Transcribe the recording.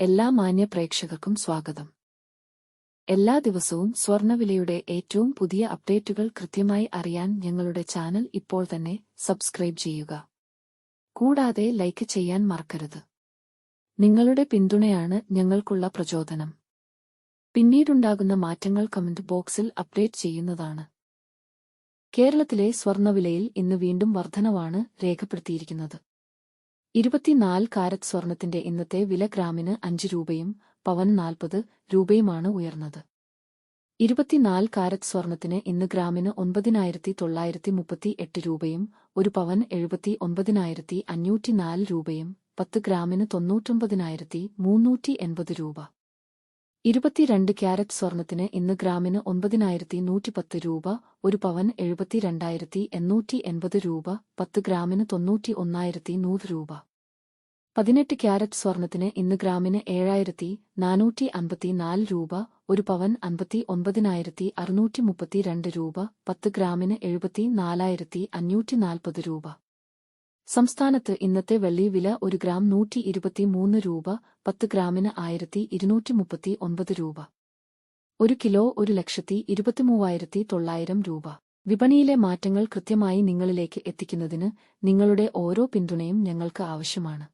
എല്ലാ മാന്യ പ്രേക്ഷകർക്കും സ്വാഗതം. എല്ലാ ദിവസവും സ്വർണ്ണവിലയുടെ ഏറ്റവും പുതിയ അപ്ഡേറ്റുകൾ കൃത്യമായി അറിയാൻ ഞങ്ങളുടെ ചാനൽ ഇപ്പോൾ തന്നെ സബ്സ്ക്രൈബ് ചെയ്യുക. കൂടാതെ ലൈക്ക് ചെയ്യാൻ മറക്കരുത്. നിങ്ങളുടെ പിന്തുണയാണ് ഞങ്ങൾക്കുള്ള പ്രചോദനം. പിന്നീടുണ്ടാകുന്ന മാറ്റങ്ങൾ കമന്റ് ബോക്സിൽ അപ്ഡേറ്റ് ചെയ്യുന്നതാണ്. കേരളത്തിലെ സ്വർണ്ണവിലയിൽ ഇന്ന് വീണ്ടും വർധനവാണ് രേഖപ്പെടുത്തിയിരിക്കുന്നത്. 24 കാരറ്റ് സ്വർണത്തിന്റെ ഇന്നത്തെ വില ഗ്രാമിന് 5 രൂപയും പവന് 40 രൂപയുമാണ് ഉയർന്നത്. 24 കാരറ്റ് സ്വർണത്തിന് ഇന്ന് ഗ്രാമിന് 9,938 രൂപയും ഒരു പവന് 79,504 രൂപയും 10 ഗ്രാമിന് 99,380 രൂപ. 22 ക്യാരറ്റ് സ്വർണത്തിന് ഇന്ന് ഗ്രാമിന് 9,110 രൂപ, ഒരു പവന് 72,880 രൂപ, 10 ഗ്രാമിന് 91,100 രൂപ. 18 ക്യാരറ്റ് സ്വർണത്തിന് ഇന്ന് ഗ്രാമിന് 7,454 രൂപ, ഒരു പവന് 59,632 രൂപ, 10 ഗ്രാമിന് 74,540 രൂപ. സംസ്ഥാനത്ത് ഇന്നത്തെ വെള്ളി വില 1 ഗ്രാം 123 രൂപ, 10 ഗ്രാമിന് 1,239 രൂപ. 1 കിലോ 1,23,900 രൂപ. വിപണിയിലെ മാറ്റങ്ങൾ കൃത്യമായി നിങ്ങളിലേക്ക് എത്തിക്കുന്നതിന് നിങ്ങളുടെ ഓരോ പിന്തുണയും ഞങ്ങൾക്ക് ആവശ്യമാണ്.